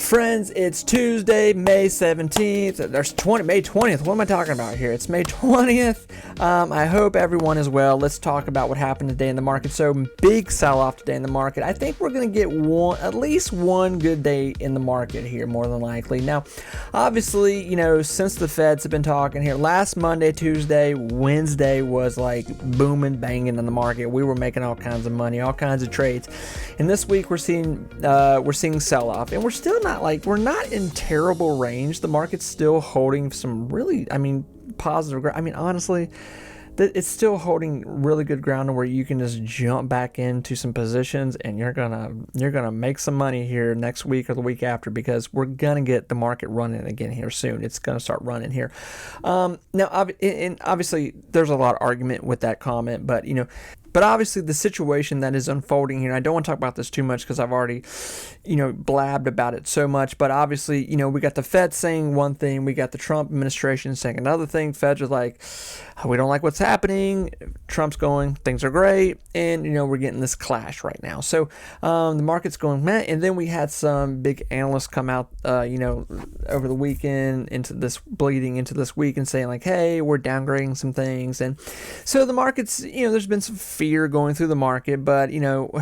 Friends, it's Tuesday, May 17th. There's May 20th. What am I talking about here? It's May 20th. I hope everyone is well. Let's talk about what happened today in the market. So, big sell-off today in the market. I think we're going to get at least one good day in the market here, more than likely. Now, obviously, since the Feds have been talking here, last Monday, Tuesday, Wednesday was like booming, banging in the market. We were making all kinds of money, all kinds of trades. And this week we're seeing sell-off, and we're not in terrible range. The market's still holding some really, positive. Honestly, it's still holding really good ground where you can just jump back into some positions, and you're gonna make some money here next week or the week after, because we're gonna get the market running again here soon. It's gonna start running here. Now, and obviously, there's a lot of argument with that comment, but obviously the situation that is unfolding here, I don't want to talk about this too much because I've already, blabbed about it so much, but obviously, we got the Fed saying one thing, we got the Trump administration saying another thing. Feds are like, we don't like what's happening. Trump's going, things are great, and, we're getting this clash right now. So, the market's going, man, and then we had some big analysts come out, over the weekend bleeding into this week and saying like, hey, we're downgrading some things. And so the market's, there's been some fear going through the market, but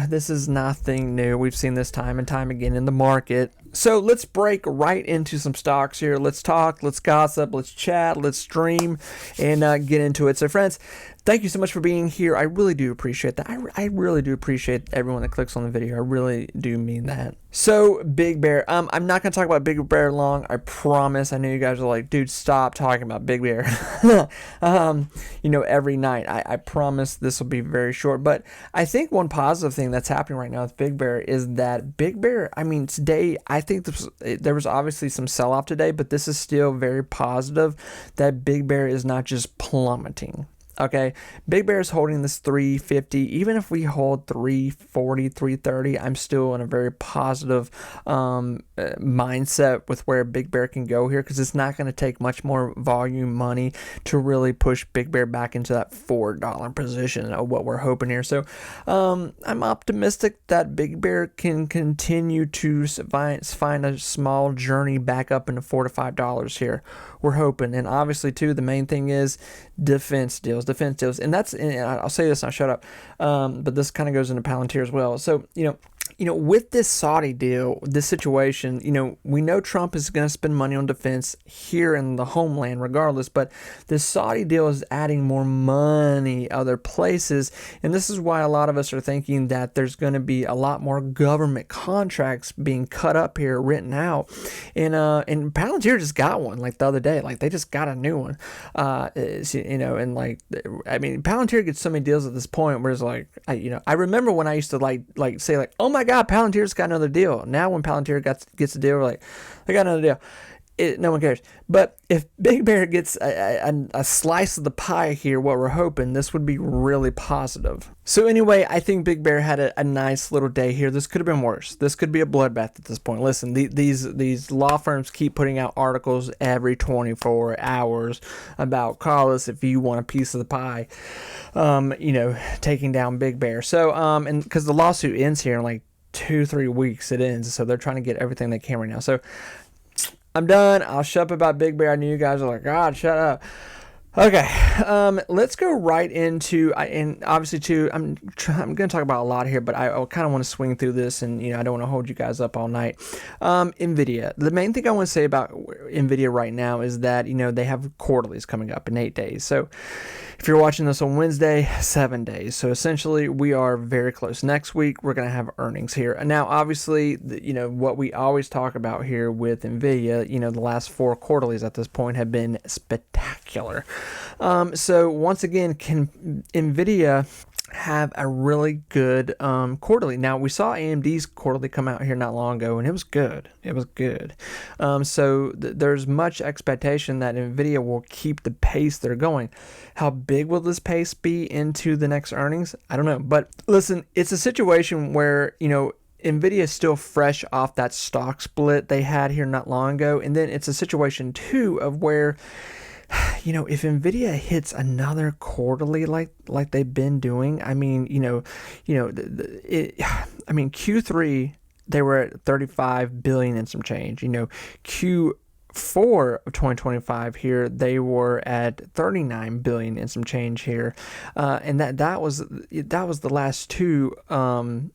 this is nothing new. We've seen this time and time again in the market. So let's break right into some stocks here. Let's talk, let's gossip, let's chat, let's stream, and get into it. So friends, thank you so much for being here. I really do appreciate that. I really do appreciate everyone that clicks on the video. I really do mean that. So, Big Bear. I'm not going to talk about Big Bear long. I promise. I know you guys are like, dude, stop talking about Big Bear. Every night. I promise this will be very short. But I think one positive thing that's happening right now with Big Bear is that Big Bear, today, I think there was obviously some sell-off today, but this is still very positive that Big Bear is not just plummeting. Okay, Big Bear is holding this 350. Even if we hold 340, 330, I'm still in a very positive mindset with where Big Bear can go here, because it's not going to take much more volume money to really push Big Bear back into that $4 position of what we're hoping here. So I'm optimistic that Big Bear can continue to find a small journey back up into $4 to $5 here. We're hoping. And obviously, too, the main thing is defense deals. And I'll say this and I'll shut up. But this kind of goes into Palantir as well. So, with this Saudi deal, this situation, we know Trump is going to spend money on defense here in the homeland regardless, but this Saudi deal is adding more money other places, and this is why a lot of us are thinking that there's going to be a lot more government contracts being cut up here, written out, and Palantir just got one like the other day, like they just got a new one, Palantir gets so many deals at this point where it's like, I remember when I used to like say like, oh my God, Palantir's got another deal. Now when Palantir gets a deal, we're like, they got another deal. No one cares. But if Big Bear gets a slice of the pie here, what we're hoping, this would be really positive. So anyway, I think Big Bear had a nice little day here. This could have been worse. This could be a bloodbath at this point. Listen, these law firms keep putting out articles every 24 hours about, call us if you want a piece of the pie, taking down Big Bear. So, and because the lawsuit ends here in like 2-3 weeks, it ends. So they're trying to get everything they can right now. So I'm done. I'll shut up about Big Bear. I know you guys are like, God, shut up. Okay, let's go right into, and obviously too, I'm going to talk about a lot here, but I kind of want to swing through this, and I don't want to hold you guys up all night. Nvidia. The main thing I want to say about Nvidia right now is that they have quarterlies coming up in 8 days. So if you're watching this on Wednesday, 7 days. So essentially, we are very close. Next week, we're going to have earnings here. Now, obviously, what we always talk about here with Nvidia, the last 4 quarterlies at this point have been spectacular. So once again, can Nvidia have a really good quarterly? Now, we saw AMD's quarterly come out here not long ago, and it was good. So there's much expectation that Nvidia will keep the pace they're going. How big will this pace be into the next earnings? I don't know. But listen, it's a situation where, Nvidia is still fresh off that stock split they had here not long ago. And then it's a situation, too, of where, if Nvidia hits another quarterly like they've been doing, Q3 they were at 35 billion and some change. Q4 of 2025 here, they were at 39 billion and some change here, and that was the last two of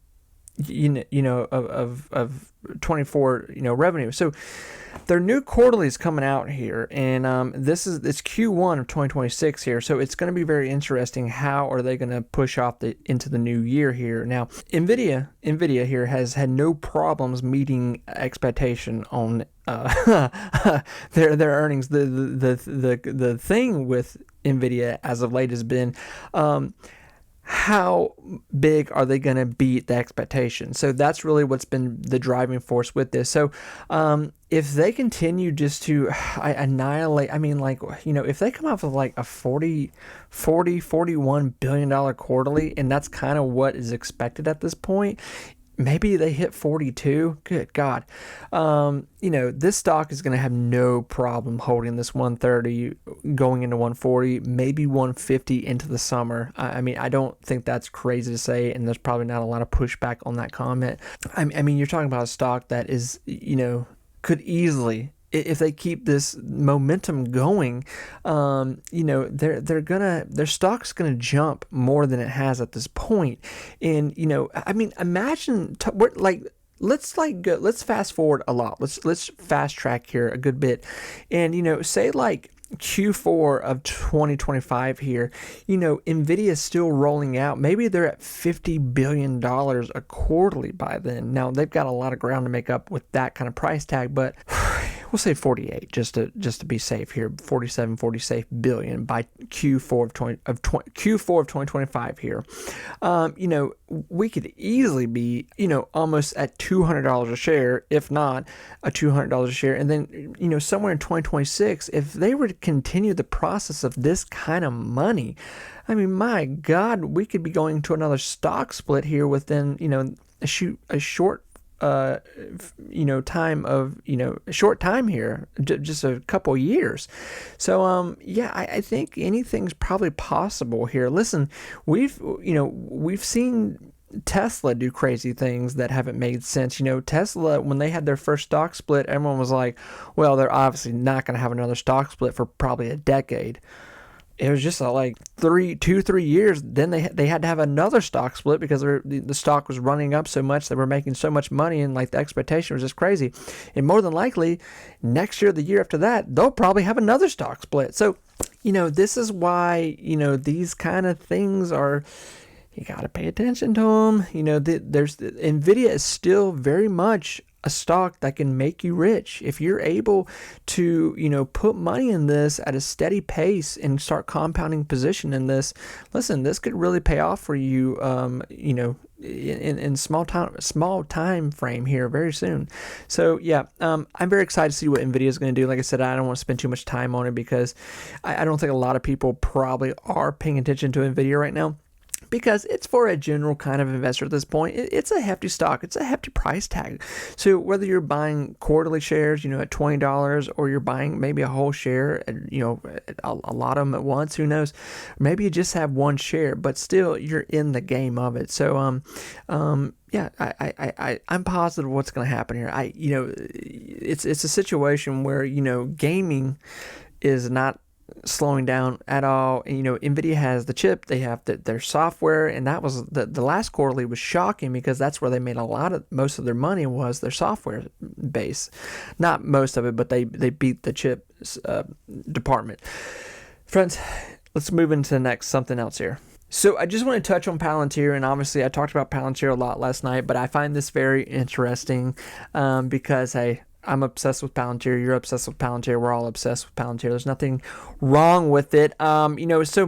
24 revenue. So their new quarterly is coming out here, and it's Q1 of 2026 here. So it's going to be very interesting. How are they going to push off into the new year here? Now, Nvidia here has had no problems meeting expectation on their earnings. The thing with Nvidia as of late has been how big are they going to beat the expectation? So that's really what's been the driving force with this. So if they continue just to annihilate, if they come up with like a $41 billion quarterly, and that's kind of what is expected at this point, maybe they hit 42. Good God. This stock is going to have no problem holding this 130 going into 140, maybe 150 into the summer. I don't think that's crazy to say, and there's probably not a lot of pushback on that comment. You're talking about a stock that is, could easily, if they keep this momentum going, their stock's gonna jump more than it has at this point. And imagine let's fast forward a lot. Let's fast track here a good bit, and say like Q4 of 2025 here, Nvidia is still rolling out. Maybe they're at $50 billion a quarterly by then. Now they've got a lot of ground to make up with that kind of price tag, but we'll say 48 just to be safe here. 47, 40 safe billion by Q4 of 2025 here. We could easily be almost at $200 a share, if not a $200 a share, and then somewhere in 2026, if they were to continue the process of this kind of money, my God, we could be going to another stock split here within a short time of a short time here, just a couple years. So I think anything's probably possible here. Listen, we've seen Tesla do crazy things that haven't made sense. Tesla, when they had their first stock split, everyone was like, well, they're obviously not going to have another stock split for probably a decade. It was just like 3 years. Then they had to have another stock split because the stock was running up so much. They were making so much money, and like the expectation was just crazy. And more than likely, next year, the year after that, they'll probably have another stock split. So, this is why these kind of things are. You got to pay attention to them. Nvidia is still very much a stock that can make you rich. If you're able to, put money in this at a steady pace and start compounding position in this, listen, this could really pay off for you, in small time frame here very soon. So yeah, I'm very excited to see what Nvidia is going to do. Like I said, I don't want to spend too much time on it because I don't think a lot of people probably are paying attention to Nvidia right now, because it's for a general kind of investor at this point. It's a hefty stock. It's a hefty price tag. So whether you're buying quarterly shares, at $20, or you're buying maybe a whole share, a lot of them at once, who knows? Maybe you just have one share, but still you're in the game of it. So, I'm positive what's going to happen here. It's a situation where, gaming is not slowing down at all. And, Nvidia has the chip, they have their software, and that was the last quarterly was shocking because that's where they made most of their money was their software base. Not most of it, but they beat the chip department. Friends, let's move into something else here. So I just want to touch on Palantir, and obviously I talked about Palantir a lot last night, but I find this very interesting because I'm obsessed with Palantir. You're obsessed with Palantir. We're all obsessed with Palantir. There's nothing wrong with it. So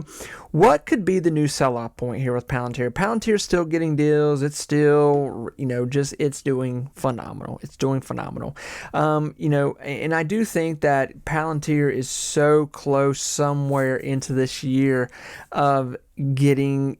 what could be the new sell-off point here with Palantir? Palantir's still getting deals. It's still, it's doing phenomenal. It's doing phenomenal. And I do think that Palantir is so close somewhere into this year of getting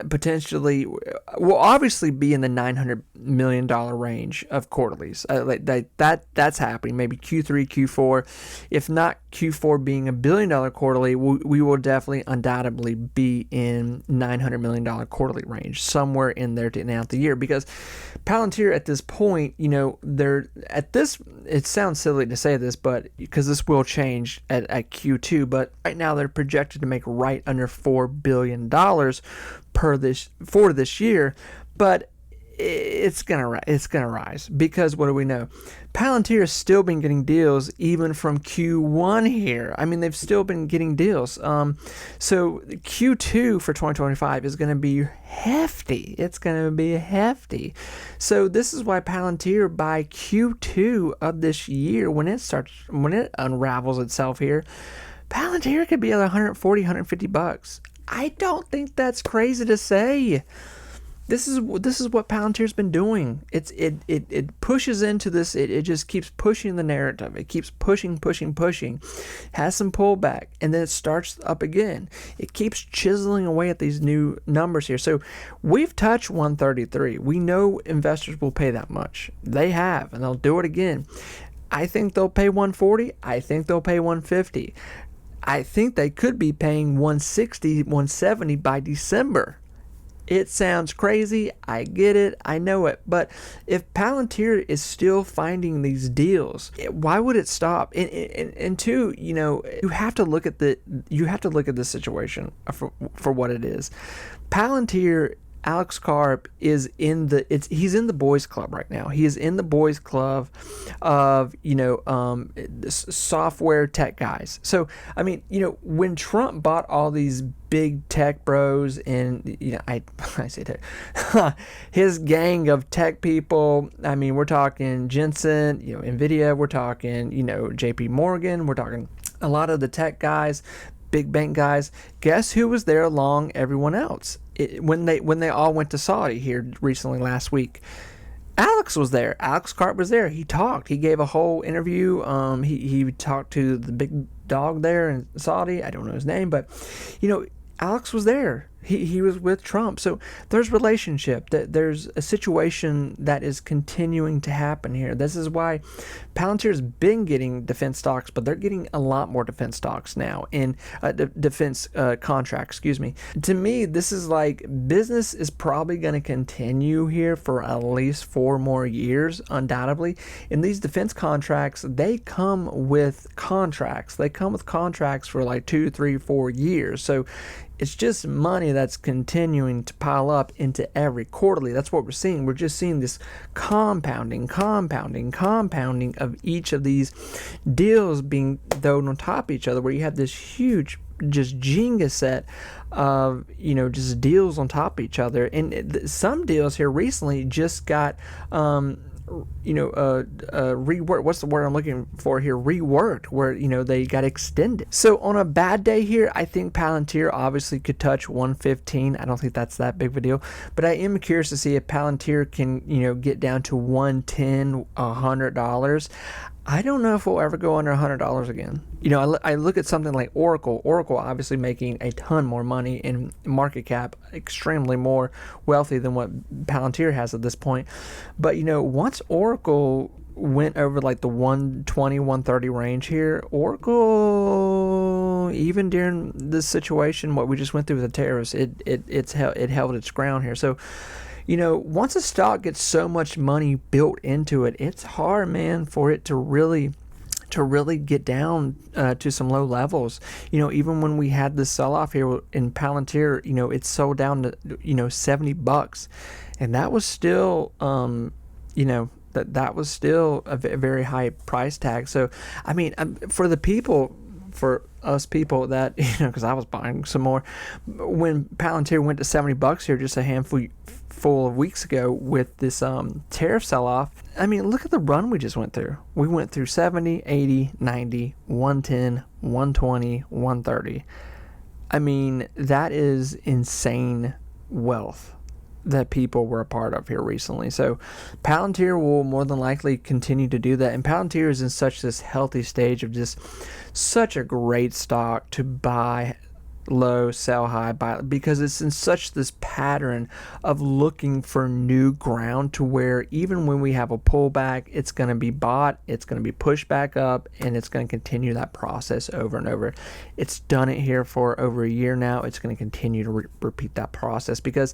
potentially will obviously be in the $900 million range of quarterlies. That's happening. Maybe Q3, Q4, if not Q4 being $1 billion quarterly, we will definitely undoubtedly be in $900 million quarterly range, somewhere in there to end out the year. Because Palantir at this point, it sounds silly to say this, but because this will change at Q2, but right now they're projected to make right under $4 billion for this year. But it's gonna rise, because what do we know? Palantir has still been getting deals even from Q1 here. I mean, they've still been getting deals. So Q2 for 2025 is going to be hefty. It's going to be hefty. So this is why Palantir, by Q2 of this year, when it unravels itself here, Palantir could be at $140, $150. I don't think that's crazy to say. This is what Palantir's been doing. It pushes into this. It just keeps pushing the narrative. It keeps pushing, has some pullback, and then it starts up again. It keeps chiseling away at these new numbers here. So we've touched 133. We know investors will pay that much. They have, and they'll do it again. I think they'll pay 140. I think they'll pay 150. I think they could be paying 160, 170 by December. It sounds crazy. I get it. I know it. But if Palantir is still finding these deals, why would it stop? And two, you have to look at the situation for what it is. Palantir, Alex Karp he's in the boys club right now. He is in the boys club of, software tech guys. So, I mean, when Trump bought all these big tech bros and, I say tech, his gang of tech people, I mean, we're talking Jensen, Nvidia, we're talking, JP Morgan, we're talking a lot of the tech guys, big bank guys. Guess who was there along everyone else? When they all went to Saudi here recently last week, Alex was there. Alex Karp was there. He talked. He gave a whole interview. He talked to the big dog there in Saudi. I don't know his name, but Alex was there. He was with Trump. So there's relationship. There's a situation that is continuing to happen here. This is why Palantir's been getting defense stocks, but they're getting a lot more defense stocks now in defense contracts. Excuse me. To me, this is like business is probably going to continue here for at least 4 more years, undoubtedly. And these defense contracts, they come with contracts. They come with contracts for like 2, 3, 4 years. So it's just money that's continuing to pile up into every quarterly. That's what we're seeing. We're just seeing this compounding of each of these deals being thrown on top of each other, where you have this huge just Jenga set of just deals on top of each other. And some deals here recently just got reworked. What's the word I'm looking for here? Reworked, where they got extended. So on a bad day here, I think Palantir obviously could touch 115. I don't think that's that big of a deal, but I am curious to see if Palantir can get down to 110, $100. I don't know if we'll ever go under $100 again. I look at something like Oracle. Oracle obviously making a ton more money in market cap, extremely more wealthy than what Palantir has at this point. But, once Oracle went over like the 120, 130 range here, Oracle, even during this situation, what we just went through with the tariffs, it held its ground here. So, once a stock gets so much money built into it, it's hard, man, for it to really get down to some low levels. Even when we had this sell-off here in Palantir, it sold down to, $70. And that was still, that was still a very high price tag. So, I mean, for us people that, because I was buying some more, when Palantir went to $70 here just a handful of weeks ago with this tariff sell-off, I mean, look at the run we just went through. We went through 70, 80, 90, 110, 120, 130. I mean, that is insane wealth that people were a part of here recently. So Palantir will more than likely continue to do that. And Palantir is in such this healthy stage of just such a great stock to buy low, sell high, buy, because it's in such this pattern of looking for new ground to where even when we have a pullback, it's going to be bought, it's going to be pushed back up, and it's going to continue that process over and over. It's done it here for over a year now. It's going to continue to repeat that process because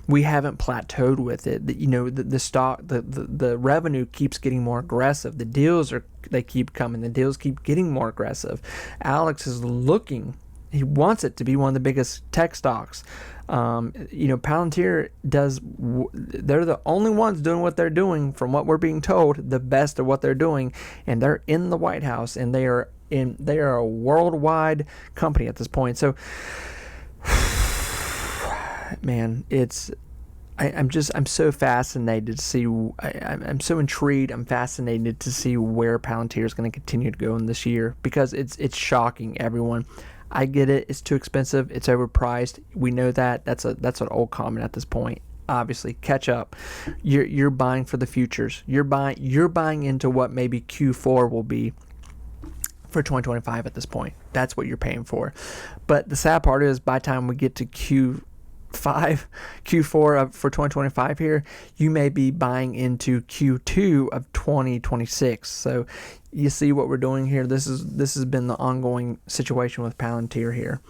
we haven't plateaued with it. The stock, the revenue keeps getting more aggressive. The deals they keep coming. The deals keep getting more aggressive. Alex is looking. He wants it to be one of the biggest tech stocks. Palantir they're the only ones doing what they're doing, from what we're being told, the best of what they're doing, and they're in the White House, and they are a worldwide company at this point. So, man, I'm so fascinated to see. I'm so intrigued. I'm fascinated to see where Palantir is going to continue to go in this year, because it's shocking everyone. I get it. It's too expensive. It's overpriced. We know that. That's an old comment at this point. Obviously, catch up. You're buying for the futures. You're buying into what maybe Q4 will be for 2025 at this point. That's what you're paying for. But the sad part is, by the time we get to Q4 for 2025 here, you may be buying into Q2 of 2026. So you see what we're doing here. This has been the ongoing situation with Palantir here.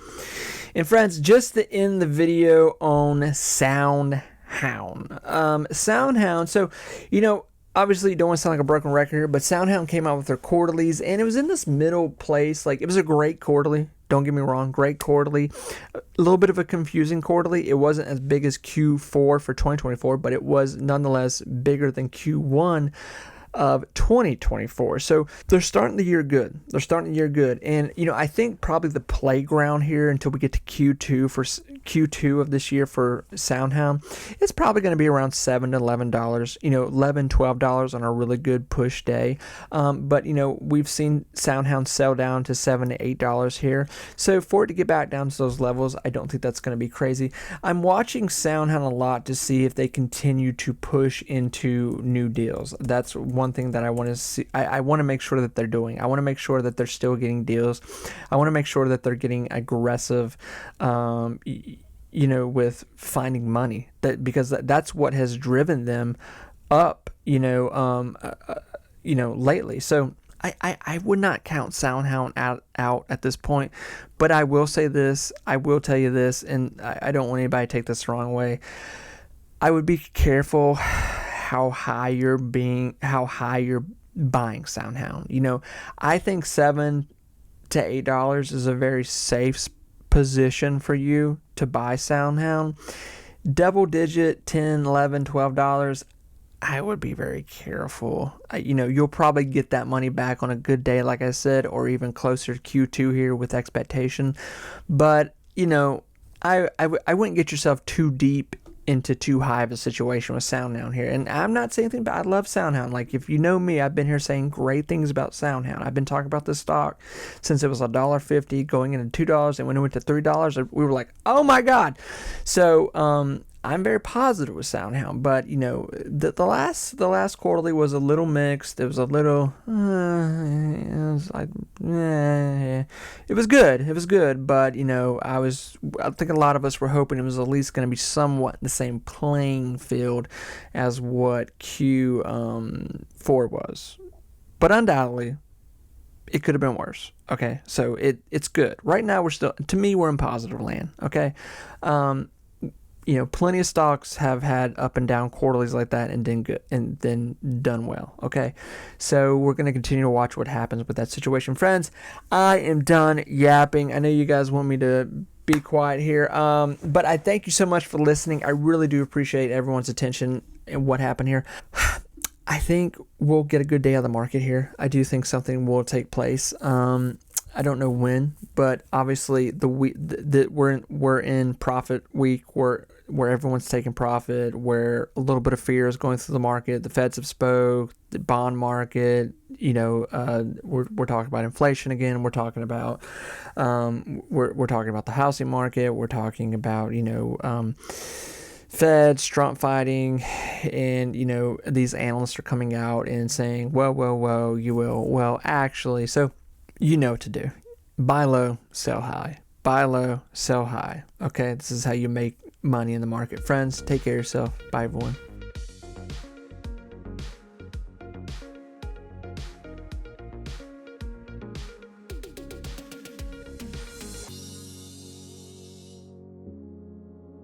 And friends, just to end the video on SoundHound. SoundHound. So, obviously, you don't want to sound like a broken record here, but SoundHound came out with their quarterlies, and it was in this middle place. Like, it was a great quarterly. Don't get me wrong, great quarterly. A little bit of a confusing quarterly. It wasn't as big as Q4 for 2024, but it was nonetheless bigger than Q1 of 2024. So they're starting the year good. And, I think probably the playground here until we get to Q2 of this year for SoundHound, it's probably going to be around $7 to $11, $11, $12 on a really good push day. But we've seen SoundHound sell down to $7 to $8 here. So for it to get back down to those levels, I don't think that's going to be crazy. I'm watching SoundHound a lot to see if they continue to push into new deals. That's one thing that I want to see. I want to make sure that they're doing. I want to make sure that they're still getting deals. I want to make sure that they're getting aggressive, with finding money. Because that's what has driven them up, lately. So I would not count SoundHound out at this point, but I will say this. I will tell you this, and I don't want anybody to take this the wrong way. I would be careful how high you're buying SoundHound. I think $7 to $8 is a very safe position for you to buy SoundHound. Double digit, $10, $11, $12, I would be very careful. You'll probably get that money back on a good day, like I said, or even closer to Q2 here with expectation. But, I wouldn't get yourself too deep into too high of a situation with SoundHound here. And I'm not saying anything, but I love SoundHound. Like, if you know me, I've been here saying great things about SoundHound. I've been talking about this stock since it was $1.50 going into $2, and when it went to $3, we were like, oh my God. So, I'm very positive with SoundHound, but the last quarterly was a little mixed. It was a little, it was good, but I think a lot of us were hoping it was at least going to be somewhat the same playing field as what Q4 was, but undoubtedly it could have been worse. Okay, so it's good. Right now we're in positive land. Okay. Plenty of stocks have had up and down quarterlies like that and then done well. Okay, so we're going to continue to watch what happens with that situation. Friends, I am done yapping. I know you guys want me to be quiet here, but I thank you so much for listening. I really do appreciate everyone's attention and what happened here. I think we'll get a good day out of the market here. I do think something will take place. I don't know when, but obviously we're in profit week where everyone's taking profit, where a little bit of fear is going through the market. The Feds have spoke, the bond market. We're talking about inflation again. We're talking about we're talking about the housing market. We're talking about Feds, Trump fighting, and these analysts are coming out and saying, well, you will. Well, actually, so. You know what to do. Buy low, sell high. buy low, sell high. Okay, this is how you make money in the market. Friends, take care of yourself. Bye, everyone.